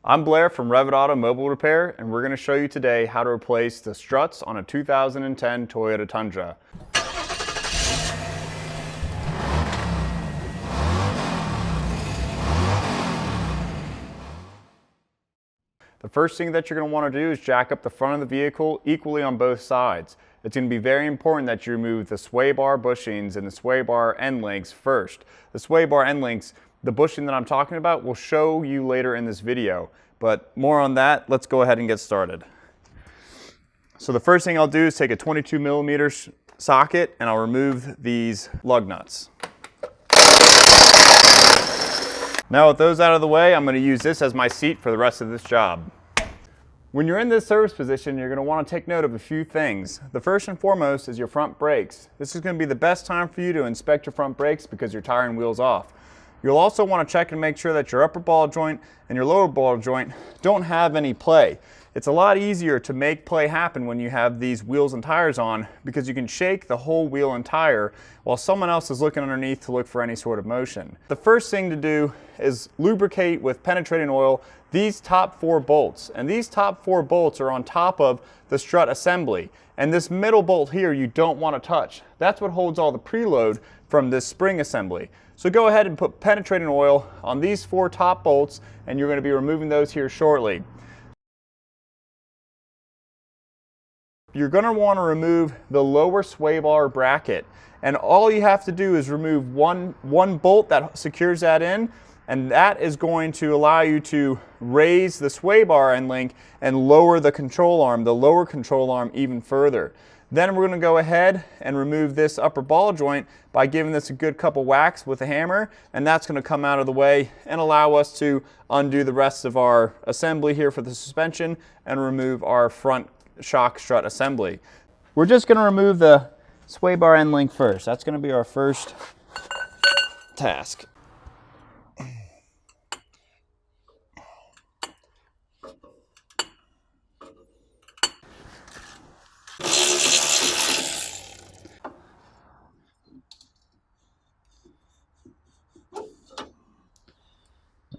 I'm Blair from Revit Auto Mobile Repair, and we're going to show you today how to replace the struts on a 2010 Toyota Tundra. The first thing that you're going to want to do is jack up the front of the vehicle equally on both sides. It's going to be very important that you remove the sway bar bushings and the sway bar end links first. The sway bar end links, the bushing that I'm talking about, will show you later in this video, but more on that. Let's go ahead and get started. So the first thing I'll do is take a 22mm socket and I'll remove these lug nuts. Now with those out of the way, I'm going to use this as my seat for the rest of this job. When you're in this service position, you're going to want to take note of a few things. The first and foremost is your front brakes. This is going to be the best time for you to inspect your front brakes because you're tiring wheels off. You'll also want to check and make sure that your upper ball joint and your lower ball joint don't have any play. It's a lot easier to make play happen when you have these wheels and tires on because you can shake the whole wheel and tire while someone else is looking underneath to look for any sort of motion. The first thing to do is lubricate with penetrating oil these top 4 bolts. And these top 4 bolts are on top of the strut assembly. And this middle bolt here you don't want to touch. That's what holds all the preload from this spring assembly. So go ahead and put penetrating oil on these 4 top bolts, and you're going to be removing those here shortly. You're going to want to remove the lower sway bar bracket, and all you have to do is remove one bolt that secures that in, and that is going to allow you to raise the sway bar end link and lower the control arm, the lower control arm, even further. Then we're going to go ahead and remove this upper ball joint by giving this a good couple whacks with a hammer, and that's going to come out of the way and allow us to undo the rest of our assembly here for the suspension and remove our front shock strut assembly. We're just going to remove the sway bar end link first. That's going to be our first task.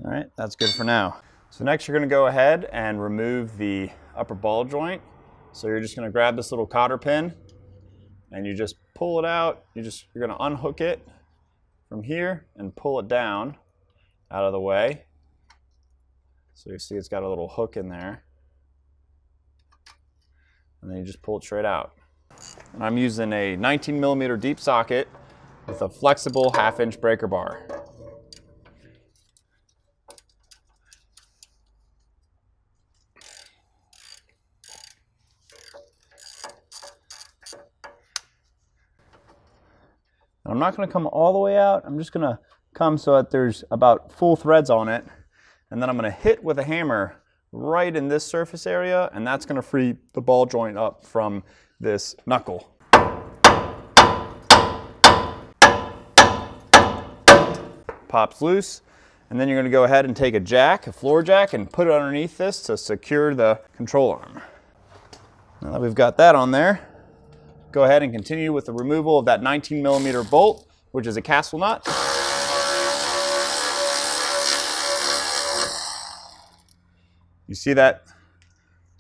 All right, that's good for now. So next you're going to go ahead and remove the upper ball joint. So you're just going to grab this little cotter pin and you just pull it out. You're going to unhook it from here and pull it down out of the way. So you see it's got a little hook in there. And then you just pull it straight out. And I'm using a 19mm deep socket with a flexible 1/2" breaker bar. I'm not going to come all the way out. I'm just going to come so that there's about full threads on it. And then I'm going to hit with a hammer right in this surface area, and that's going to free the ball joint up from this knuckle. Pops loose. And then you're going to go ahead and take a jack, a floor jack, and put it underneath this to secure the control arm. Now that we've got that on there, go ahead and continue with the removal of that 19mm bolt, which is a castle nut. You see that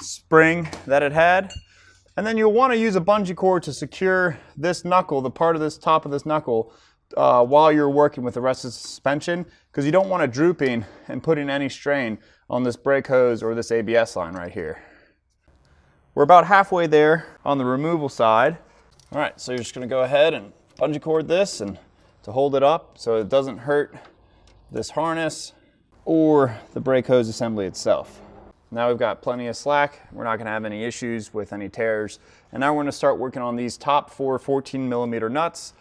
spring that it had? And then you'll want to use a bungee cord to secure this knuckle, the part of this top of this knuckle, while you're working with the rest of the suspension, because you don't want it drooping and putting any strain on this brake hose or this ABS line right here. We're about halfway there on the removal side. All right, so you're just going to go ahead and bungee cord this and to hold it up so it doesn't hurt this harness or the brake hose assembly itself. Now we've got plenty of slack. We're not going to have any issues with any tears. And now we're going to start working on these top 4 14mm nuts.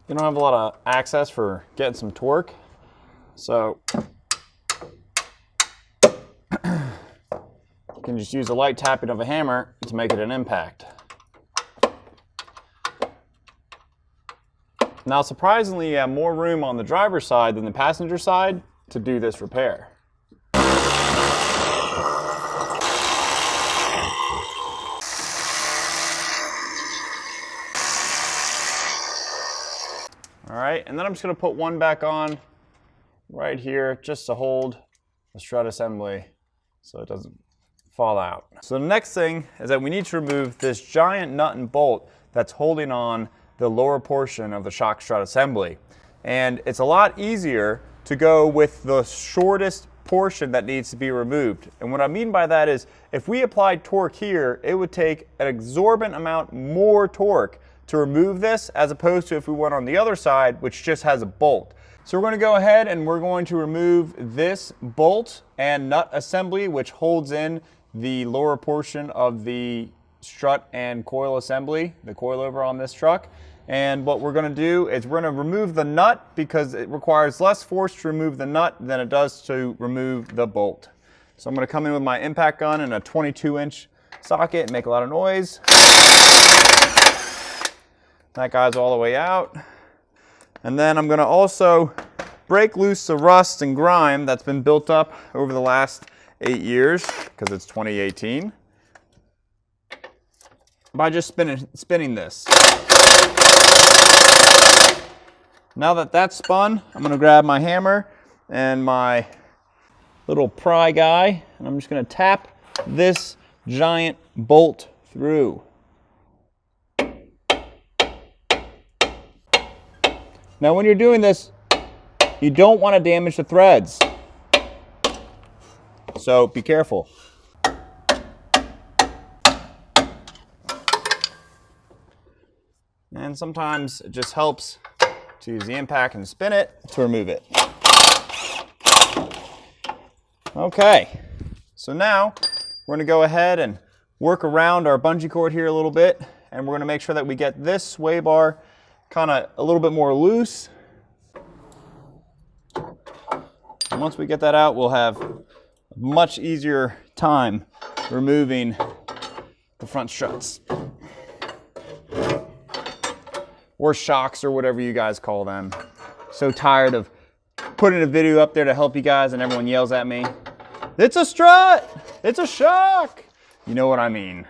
You don't have a lot of access for getting some torque, so you can just use a light tapping of a hammer to make it an impact. Now surprisingly, you have more room on the driver's side than the passenger side to do this repair. right, and then I'm just gonna put one back on right here just to hold the strut assembly so it doesn't fall out. So the next thing is that we need to remove this giant nut and bolt that's holding on the lower portion of the shock strut assembly. And it's a lot easier to go with the shortest portion that needs to be removed. And what I mean by that is if we applied torque here, it would take an exorbitant amount more torque to remove this as opposed to if we went on the other side, which just has a bolt. So we're going to go ahead and we're going to remove this bolt and nut assembly, which holds in the lower portion of the strut and coil assembly, the coilover on this truck. And what we're going to do is we're going to remove the nut because it requires less force to remove the nut than it does to remove the bolt. So I'm going to come in with my impact gun and a 22-inch socket and make a lot of noise. That guy's all the way out. And then I'm going to also break loose the rust and grime that's been built up over the last 8 years, because it's 2018, by just spinning this. Now that that's spun, I'm going to grab my hammer and my little pry guy, and I'm just going to tap this giant bolt through. Now when you're doing this, you don't want to damage the threads. So be careful. And sometimes it just helps to use the impact and spin it to remove it. Okay, so now we're going to go ahead and work around our bungee cord here a little bit, and we're going to make sure that we get this sway bar kind of a little bit more loose. And once we get that out, we'll have a much easier time removing the front struts. Or shocks, or whatever you guys call them. So tired of putting a video up there to help you guys and everyone yells at me, "It's a strut! It's a shock!" You know what I mean.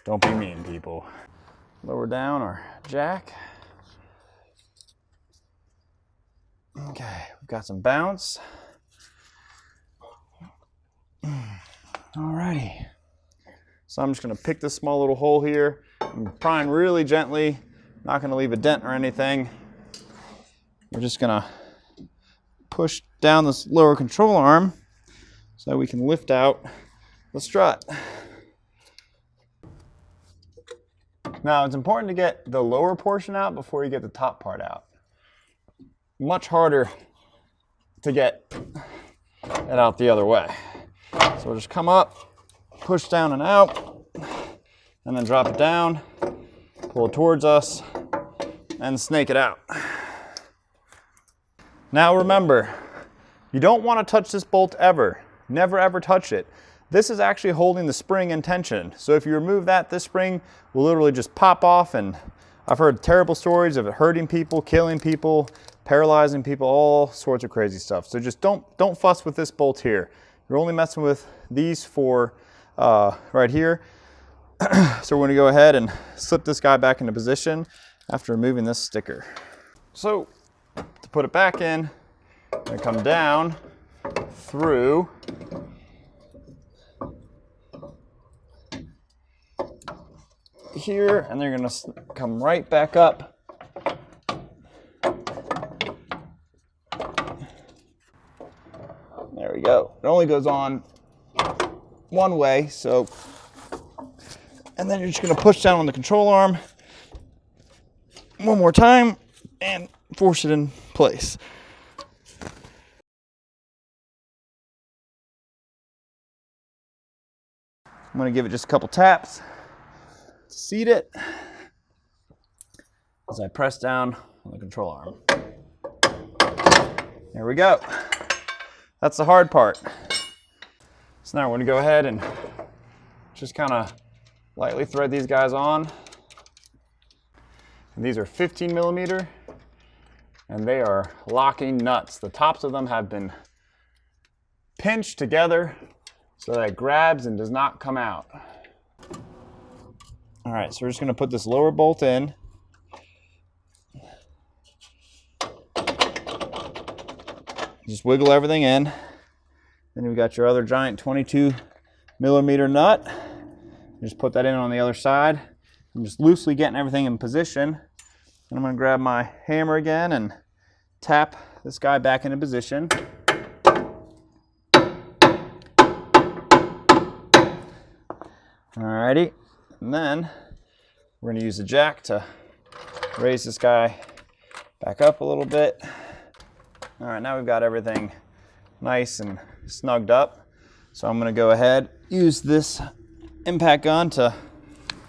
Don't be mean, people. Lower down our jack. Okay, we've got some bounce. Alrighty. So I'm just gonna pick this small little hole here. I'm prying really gently. Not going to leave a dent or anything. We're just going to push down this lower control arm so we can lift out the strut. Now it's important to get the lower portion out before you get the top part out. Much harder to get it out the other way. So we'll just come up, push down and out, and then drop it down. Pull it towards us and snake it out. Now remember, you don't want to touch this bolt ever. Never ever touch it. This is actually holding the spring in tension. So if you remove that, this spring will literally just pop off, and I've heard terrible stories of it hurting people, killing people, paralyzing people, all sorts of crazy stuff. So just don't fuss with this bolt here. You're only messing with these four right here. So we're going to go ahead and slip this guy back into position after removing this sticker. So to put it back in, I'm going to come down through here, and they're going to come right back up. There we go. It only goes on one way, so. And then you're just going to push down on the control arm one more time and force it in place. I'm going to give it just a couple taps to seat it as I press down on the control arm. There we go. That's the hard part. So now we're going to go ahead and just kind of lightly thread these guys on. And these are 15 millimeter, and they are locking nuts. The tops of them have been pinched together so that it grabs and does not come out. All right, so we're just going to put this lower bolt in. Just wiggle everything in. Then you've got your other giant 22mm nut. Just put that in on the other side. I'm just loosely getting everything in position. And I'm going to grab my hammer again and tap this guy back into position. Alrighty, and then we're going to use the jack to raise this guy back up a little bit. All right, now we've got everything nice and snugged up. So I'm going to go ahead, use this impact gun to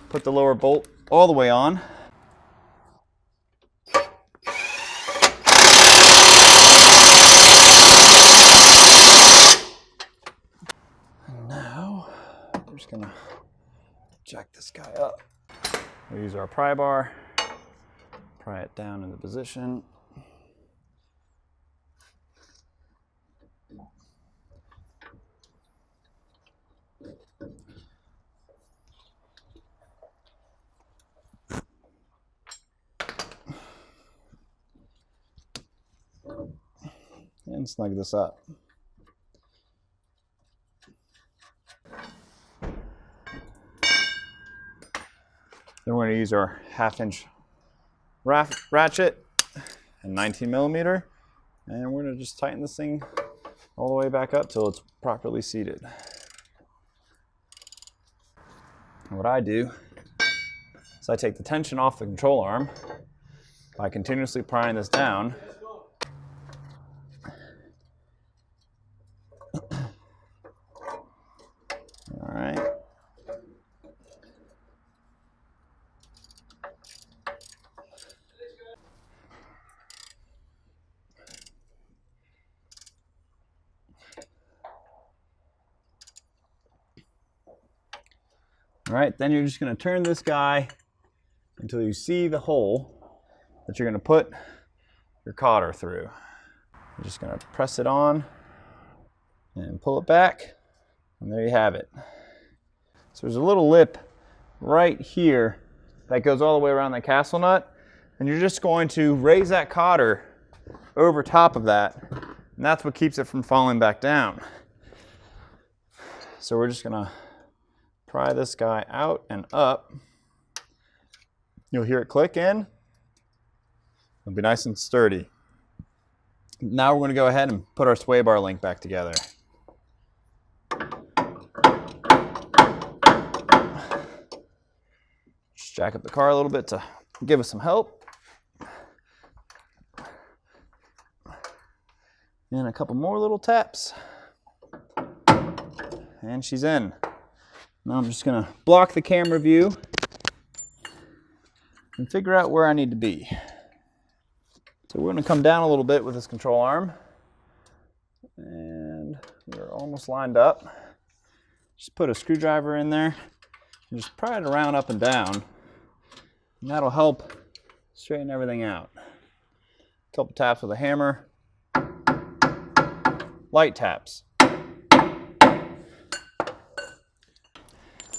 put the lower bolt all the way on. And now we're just going to jack this guy up. We'll use our pry bar, pry it down into position. And snug this up. Then we're going to use our 1/2-inch ratchet and 19mm, and we're going to just tighten this thing all the way back up till it's properly seated. And what I do is I take the tension off the control arm by continuously prying this down. All right. All right, then you're just going to turn this guy until you see the hole that you're going to put your cotter through. You're just going to press it on and pull it back, and there you have it. So there's a little lip right here that goes all the way around the castle nut, and you're just going to raise that cotter over top of that, and that's what keeps it from falling back down. So we're just going to pry this guy out and up. You'll hear it click in. It'll be nice and sturdy. Now we're going to go ahead and put our sway bar link back together. Just jack up the car a little bit to give us some help. And a couple more little taps. And she's in. Now I'm just going to block the camera view and figure out where I need to be. So we're going to come down a little bit with this control arm. And we're almost lined up. Just put a screwdriver in there and just pry it around up and down. And that'll help straighten everything out. A couple taps with a hammer. Light taps.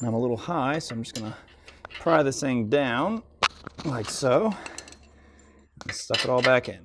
I'm a little high, so I'm just going to pry this thing down like so and stuff it all back in.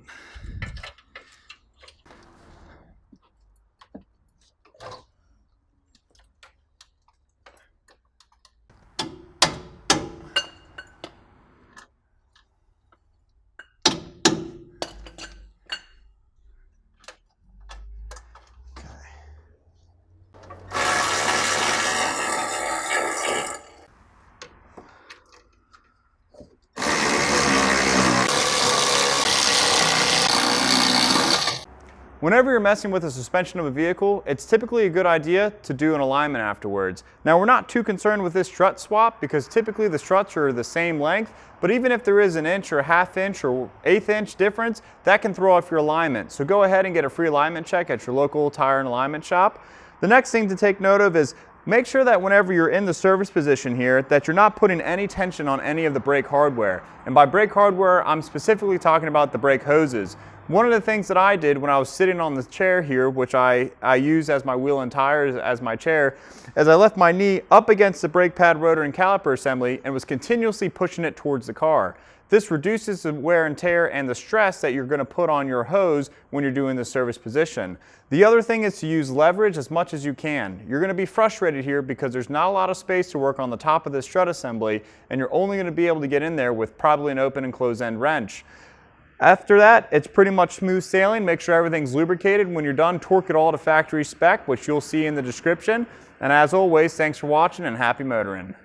Whenever you're messing with the suspension of a vehicle, it's typically a good idea to do an alignment afterwards. Now, we're not too concerned with this strut swap because typically the struts are the same length, but even if there is an inch or a 1/2 inch or 1/8 inch difference, that can throw off your alignment. So go ahead and get a free alignment check at your local tire and alignment shop. The next thing to take note of is make sure that whenever you're in the service position here, that you're not putting any tension on any of the brake hardware. And by brake hardware, I'm specifically talking about the brake hoses. One of the things that I did when I was sitting on the chair here, which I use as my wheel and tires as my chair, is I left my knee up against the brake pad, rotor, and caliper assembly and was continuously pushing it towards the car. This reduces the wear and tear and the stress that you're going to put on your hose when you're doing the service position. The other thing is to use leverage as much as you can. You're going to be frustrated here because there's not a lot of space to work on the top of this strut assembly, and you're only going to be able to get in there with probably an open and closed end wrench. After that, it's pretty much smooth sailing. Make sure everything's lubricated. When you're done, torque it all to factory spec, which you'll see in the description. And as always, thanks for watching and happy motoring.